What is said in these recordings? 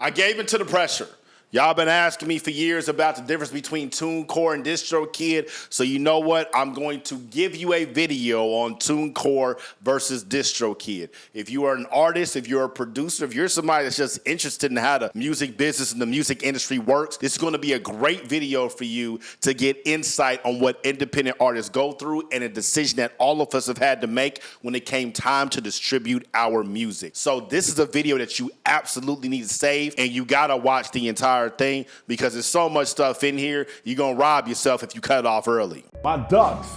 I gave into the pressure. Y'all been asking me for years about the difference between Tunecore and Distrokid, so you know what? I'm going to give you a video on Tunecore versus Distrokid. If you are an artist, if you're a producer, if you're somebody that's just interested in how the music business and the music industry works, this is going to be a great video for you to get insight on what independent artists go through and a decision that all of us have had to make when it came time to distribute our music. So this is a video that you absolutely need to save, and you got to watch the entire thing because there's so much stuff in here, you're gonna rob yourself if you cut it off early. My ducks,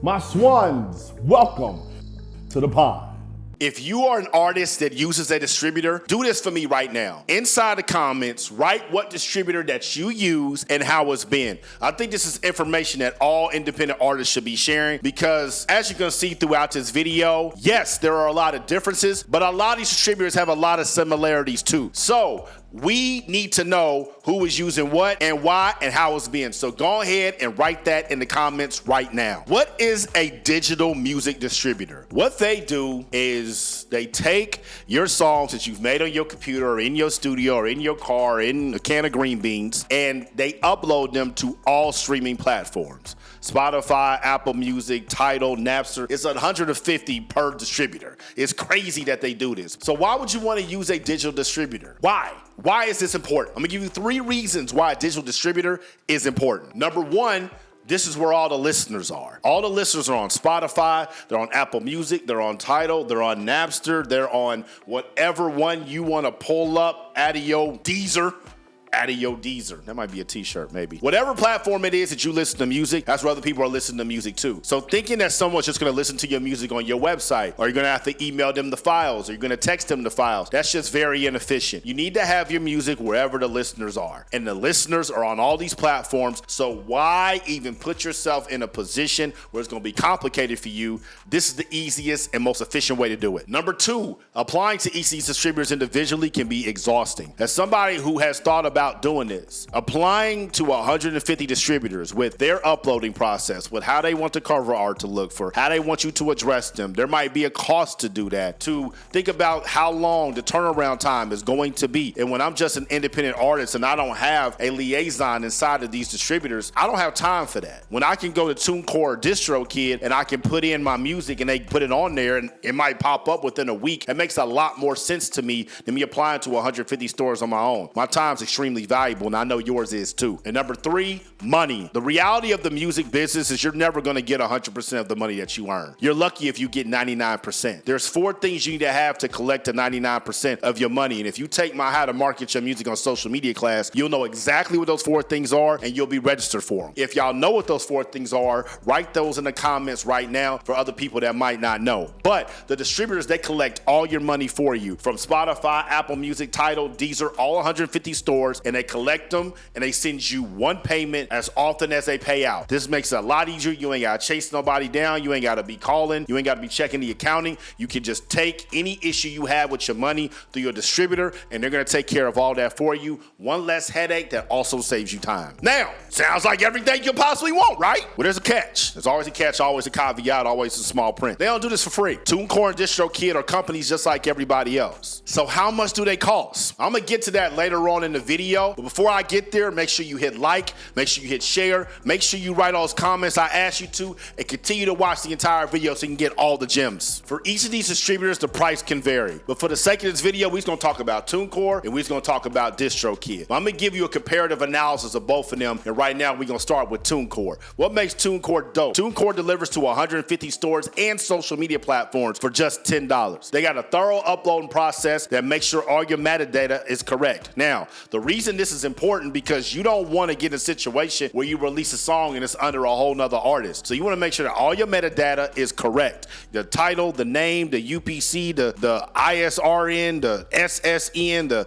my swans, welcome to the pond. If you are an artist that uses a distributor, do this for me right now. Inside the comments, write what distributor that you use and how it's been. I think this is information that all independent artists should be sharing because as you can see throughout this video, yes, there are a lot of differences, but a lot of these distributors have a lot of similarities too. So we need to know who is using what and why and how it's been. So go ahead and write that in the comments right now. What is a digital music distributor? What they do is they take your songs that you've made on your computer or in your studio or in your car or in a can of green beans, and they upload them to all streaming platforms. Spotify, Apple Music, Tidal, Napster. It's 150 per distributor. It's crazy that they do this. So why would you want to use a digital distributor? Why? Why is this important? I'm gonna give you 3 reasons why a digital distributor is important. Number 1, this is where all the listeners are. All the listeners are on Spotify, they're on Apple Music, they're on Tidal, they're on Napster, they're on whatever one you wanna pull up out of your Deezer. That might be a t-shirt, maybe. Whatever platform it is that you listen to music, that's where other people are listening to music too. So thinking that someone's just gonna listen to your music on your website, or you're gonna have to email them the files, or you're gonna text them the files, that's just very inefficient. You need to have your music wherever the listeners are. And the listeners are on all these platforms, so why even put yourself in a position where it's gonna be complicated for you? This is the easiest and most efficient way to do it. Number 2, applying to each of these distributors individually can be exhausting. As somebody who has thought about doing this, applying to 150 distributors with their uploading process, with how they want the cover art to look, for how they want you to address them, there might be a cost to do that, to think about how long the turnaround time is going to be. And when I'm just an independent artist and I don't have a liaison inside of these distributors, I don't have time for that. When I can go to Tunecore or Distrokid and I can put in my music and they put it on there and it might pop up within a week, it makes a lot more sense to me than me applying to 150 stores on my own. My time's extremely valuable, and I know yours is too. And number 3, money. The reality of the music business is you're never going to get 100% of the money that you earn. You're lucky if you get 99%. There's 4 things you need to have to collect the 99% of your money. And if you take my How to Market Your Music on Social Media class, you'll know exactly what those 4 things are, and you'll be registered for them. If y'all know what those 4 things are, write those in the comments right now for other people that might not know. But the distributors, they collect all your money for you from Spotify, Apple Music, Tidal, Deezer, all 150 stores, and they collect them and they send you one payment as often as they pay out. This makes it a lot easier. You ain't gotta chase nobody down. You ain't gotta be calling. You ain't gotta be checking the accounting. You can just take any issue you have with your money through your distributor, and they're gonna take care of all that for you. One less headache that also saves you time. Now, sounds like everything you possibly want, right? Well, there's a catch. There's always a catch, always a caveat, always a small print. They don't do this for free. Tunecore and Distrokid are companies just like everybody else. So how much do they cost? I'm gonna get to that later on in the video. But before I get there, make sure you hit like, make sure you hit share, make sure you write all those comments I asked you to, and continue to watch the entire video so you can get all the gems. For each of these distributors, the price can vary. But for the sake of this video, we're just gonna talk about Tunecore and we're just gonna talk about Distrokid. I'm gonna give you a comparative analysis of both of them, and right now we're gonna start with Tunecore. What makes Tunecore dope? Tunecore delivers to 150 stores and social media platforms for just $10. They got a thorough uploading process that makes sure all your metadata is correct. Now, the reason this is important because you don't want to get in a situation where you release a song and it's under a whole nother artist. So you want to make sure that all your metadata is correct. The title, the name, the UPC, the ISRN, the SSN, the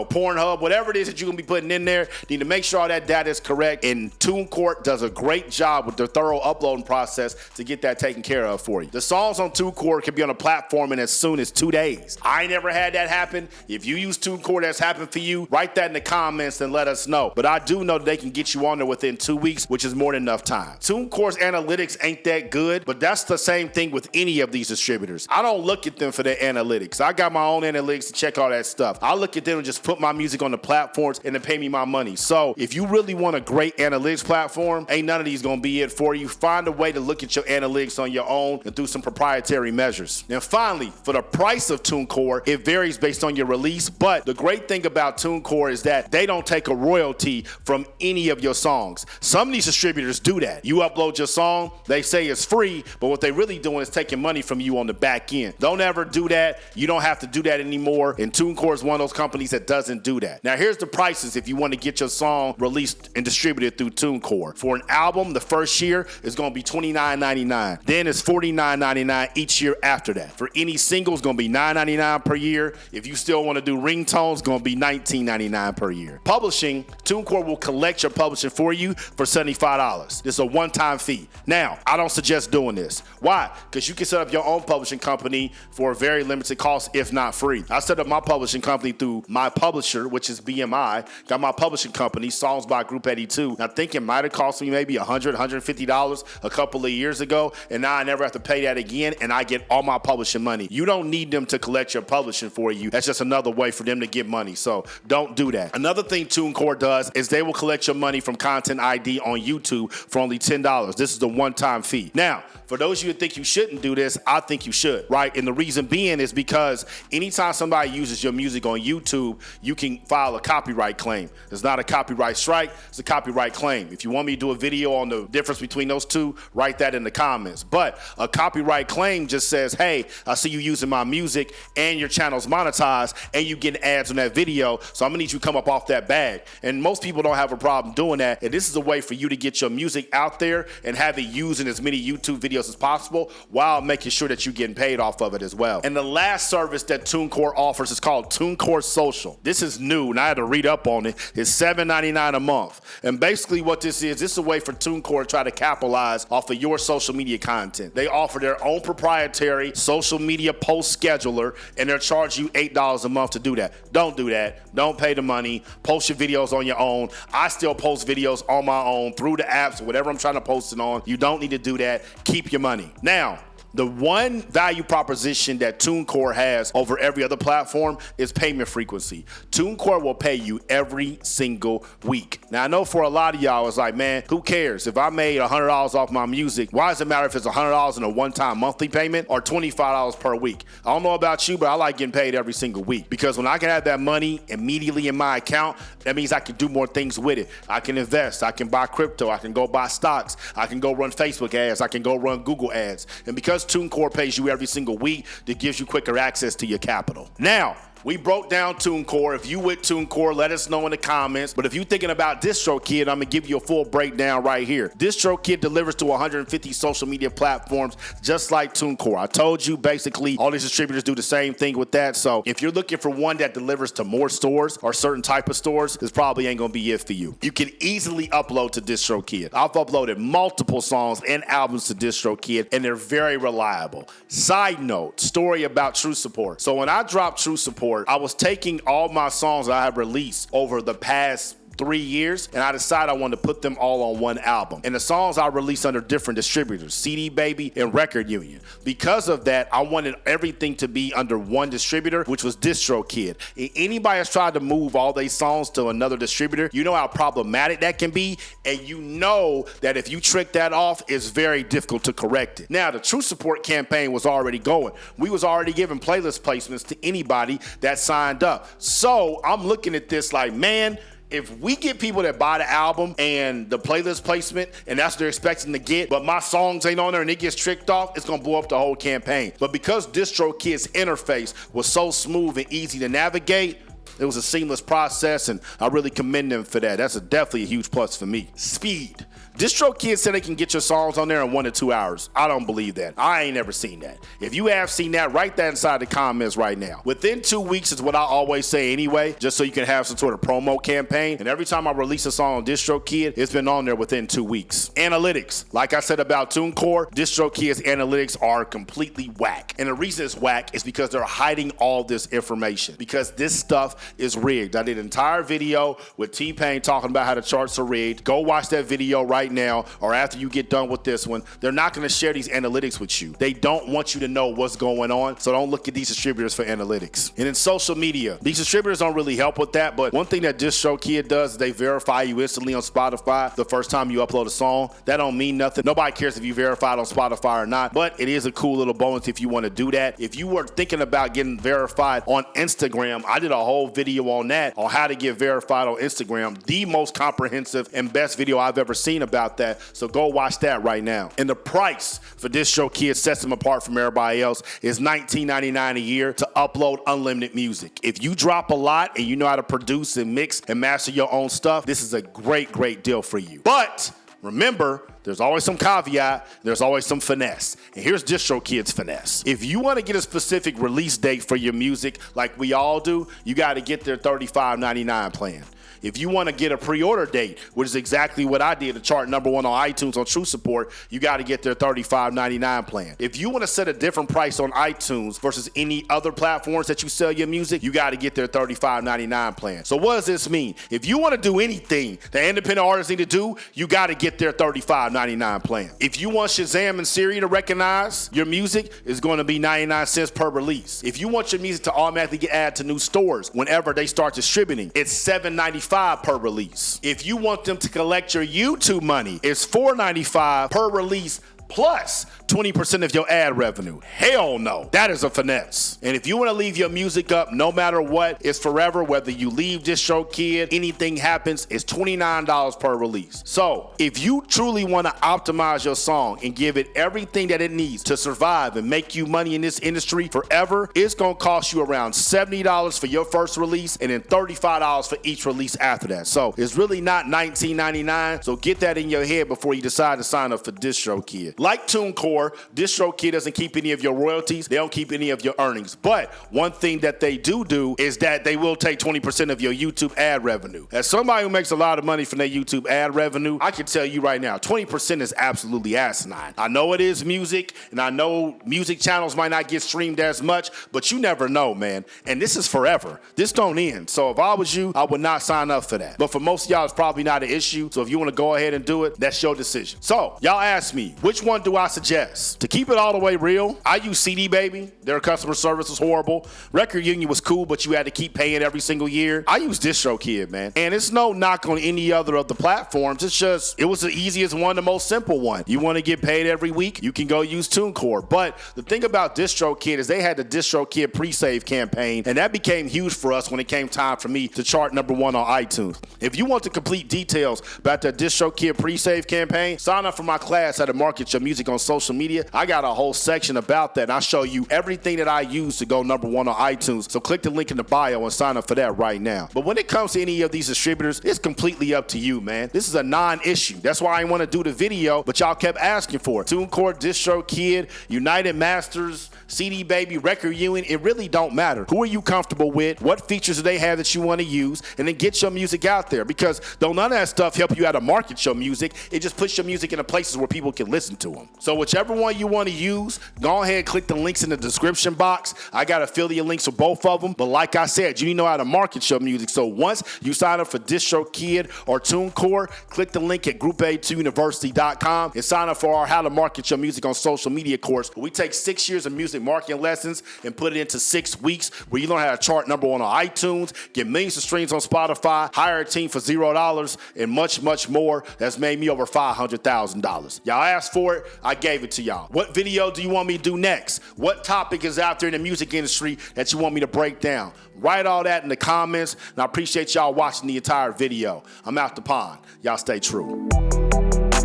Pornhub, whatever it is that you're going to be putting in there, you need to make sure all that data is correct. And Tunecore does a great job with their thorough uploading process to get that taken care of for you. The songs on Tunecore can be on a platform in as soon as 2 days. I ain't never had that happen. If you use Tunecore, that's happened for you. Write Write that in the comments and let us know. But I do know that they can get you on there within 2 weeks, which is more than enough time. Tunecore's analytics ain't that good, but that's the same thing with any of these distributors. I don't look at them for their analytics. I got my own analytics to check all that stuff. I look at them and just put my music on the platforms and then pay me my money. So if you really want a great analytics platform, ain't none of these gonna be it for you. Find a way to look at your analytics on your own and do some proprietary measures. Now finally, for the price of Tunecore, it varies based on your release, but the great thing about Tunecore is that they don't take a royalty from any of your songs. Some of these distributors do that. You upload your song, they say it's free, but what they really doing is taking money from you on the back end. Don't ever do that. You don't have to do that anymore, and Tunecore is one of those companies that doesn't do that. Now here's the prices if you want to get your song released and distributed through Tunecore. For an album, the first year is going to be $29.99. Then it's $49.99 each year after that. For any single, it's going to be $9.99 per year. If you still want to do ringtones, it's going to be $19.99 per year. Publishing, Tunecore will collect your publishing for you for $75. This is a one-time fee. Now, I don't suggest doing this. Why? Because you can set up your own publishing company for a very limited cost, if not free. I set up my publishing company through my publisher, which is BMI. Got my publishing company, Songs by Group 82. I think it might have cost me maybe $100, $150 a couple of years ago, and now I never have to pay that again, and I get all my publishing money. You don't need them to collect your publishing for you. That's just another way for them to get money, so don't do that. Another thing Tunecore does is they will collect your money from Content ID on YouTube for only $10. This is the one-time fee. Now, for those of you who think you shouldn't do this, I think you should, right? And the reason being is because anytime somebody uses your music on YouTube, you can file a copyright claim. It's not a copyright strike, it's a copyright claim. If you want me to do a video on the difference between those two, write that in the comments. But a copyright claim just says, hey, I see you using my music and your channel's monetized and you getting ads on that video, so I'm gonna need you to come up off that bag. And most people don't have a problem doing that, and this is a way for you to get your music out there and have it used in as many YouTube videos as possible while making sure that you're getting paid off of it as well. And the last service that Tunecore offers is called Tunecore Social. This is new, and I had to read up on it. It's $7.99 a month. And basically what this is a way for Tunecore to try to capitalize off of your social media content. They offer their own proprietary social media post scheduler, and they'll charge you $8 a month to do that. Don't do that. Don't pay the money. Post your videos on your own. I still post videos on my own through the apps or whatever I'm trying to post it on. You don't need to do that. Keep your money. Now, the one value proposition that Tunecore has over every other platform is payment frequency. Tunecore will pay you every single week. Now, I know for a lot of y'all, it's like, man, who cares? If I made $100 off my music, why does it matter if it's $100 in a one-time monthly payment or $25 per week? I don't know about you, but I like getting paid every single week because when I can have that money immediately in my account, that means I can do more things with it. I can invest, I can buy crypto, I can go buy stocks, I can go run Facebook ads, I can go run Google ads. And because Tunecore pays you every single week, that gives you quicker access to your capital. Now, we broke down Tunecore. If you with Tunecore, let us know in the comments. But if you're thinking about Distrokid, I'm going to give you a full breakdown right here. Distrokid delivers to 150 social media platforms just like Tunecore. I told you basically all these distributors do the same thing with that. So if you're looking for one that delivers to more stores or certain type of stores, this probably ain't going to be it for you. You can easily upload to Distrokid. I've uploaded multiple songs and albums to Distrokid, and they're very reliable. Side note, story about True Support. So when I dropped True Support, I was taking all my songs that I have released over the past 3 years, and I decided I wanted to put them all on one album. And the songs I released under different distributors, CD Baby and Record Union. Because of that, I wanted everything to be under one distributor, which was Distrokid. If anybody has tried to move all their songs to another distributor, you know how problematic that can be, and you know that if you trick that off, it's very difficult to correct it. Now, the True Support campaign was already going. We was already giving playlist placements to anybody that signed up. So I'm looking at this like, man, if we get people that buy the album and the playlist placement and that's what they're expecting to get, but my songs ain't on there and it gets tricked off, it's gonna blow up the whole campaign. But because Distrokid's interface was so smooth and easy to navigate, it was a seamless process, and I really commend them for that. That's definitely a huge plus for me. Speed. Distrokid said they can get your songs on there in 1 to 2 hours. I don't believe that. I ain't never seen that. If you have seen that, write that inside the comments right now. Within 2 weeks is what I always say anyway, just so you can have some sort of promo campaign. And every time I release a song on Distrokid, it's been on there within 2 weeks. Analytics. Like I said about Tunecore, Distrokid's analytics are completely whack. And the reason it's whack is because they're hiding all this information. Because this stuff is rigged. I did an entire video with T-Pain talking about how the charts are rigged. Go watch that video right now or after you get done with this one. They're not going to share these analytics with you. They don't want you to know what's going on, so don't look at these distributors for analytics. And in social media, these distributors don't really help with that, but one thing that Distrokid does is they verify you instantly on Spotify the first time you upload a song. That don't mean nothing. Nobody cares if you verified on Spotify or not, but it is a cool little bonus if you want to do that. If you were thinking about getting verified on Instagram, I did a whole video on that, on how to get verified on Instagram. The most comprehensive and best video I've ever seen about that, so go watch that right now. And the price for Distrokid sets them apart from everybody else is $19.99 a year to upload unlimited music. If you drop a lot and you know how to produce and mix and master your own stuff, this is a great, great deal for you. But remember, there's always some caveat, there's always some finesse. And here's Distrokid's finesse. If you want to get a specific release date for your music, like we all do, you got to get their $35.99 plan. If you want to get a pre-order date, which is exactly what I did to chart number 1 on iTunes on True Support, you got to get their $35.99 plan. If you want to set a different price on iTunes versus any other platforms that you sell your music, you got to get their $35.99 plan. So what does this mean? If you want to do anything that independent artists need to do, you got to get their $35.99 plan. If you want Shazam and Siri to recognize your music, it's going to be 99 cents per release. If you want your music to automatically get added to new stores whenever they start distributing, it's $7.95 per release. If you want them to collect your YouTube money, it's $4.95 per release plus 20% of your ad revenue. Hell no. That is a finesse. And if you want to leave your music up no matter what, it's forever. Whether you leave Distrokid, anything happens, it's $29 per release. So if you truly want to optimize your song and give it everything that it needs to survive and make you money in this industry forever, it's going to cost you around $70 for your first release and then $35 for each release after that. So it's really not $19.99. So get that in your head before you decide to sign up for Distrokid. Like Tunecore, Distrokid doesn't keep any of your royalties. They don't keep any of your earnings. But one thing that they do is that they will take 20% of your YouTube ad revenue. As somebody who makes a lot of money from their YouTube ad revenue, I can tell you right now, 20% is absolutely asinine. I know it is music, and I know music channels might not get streamed as much, but you never know, man. And this is forever. This don't end. So if I was you, I would not sign up for that. But for most of y'all, it's probably not an issue. So if you want to go ahead and do it, that's your decision. So y'all ask me, which one do I suggest? To keep it all the way real, I use CD Baby. Their customer service was horrible. Record Union was cool, but you had to keep paying every single year. I use Distrokid, man. And it's no knock on any other of the platforms. It's just, it was the easiest one, the most simple one. You want to get paid every week, you can go use Tunecore. But the thing about Distrokid is they had the Distrokid pre-save campaign, and that became huge for us when it came time for me to chart number 1 on iTunes. If you want the complete details about the Distrokid pre-save campaign, sign up for my class how to market your music on social media. I got a whole section about that, and I show you everything that I use to go number 1 on iTunes. So click the link in the bio and sign up for that right now. But when it comes to any of these distributors, it's completely up to you, man. This is a non-issue. That's why I want to do the video, but y'all kept asking for it. Tunecore, Distrokid, United Masters, CD Baby, Record Union, it really don't matter. Who are you comfortable with? What features do they have that you want to use? And then get your music out there, because don't none of that stuff help you how to market your music. It just puts your music into places where people can listen to them. So whichever one you want to use, go ahead and click the links in the description box. I got affiliate links for both of them. But like I said, you need to know how to market your music. So once you sign up for Distrokid or Tunecore, click the link at groupa2university.com and sign up for our How to Market Your Music on Social Media course. We take 6 years of music marketing lessons and put it into 6 weeks where you learn how to chart number 1 on iTunes, get millions of streams on Spotify, hire a team for $0, and much, much more. That's made me over $500,000. Y'all asked for it, I gave it to y'all. What video do you want me to do next? What topic is out there in the music industry that you want me to break down? Write all that in the comments, and I appreciate y'all watching the entire video. I'm out the pond. Y'all stay true.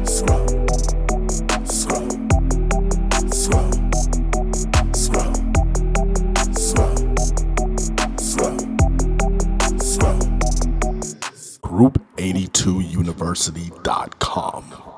Scroll. Scroll. Scroll. Scroll. Scroll. Scroll. Scroll. Group82university.com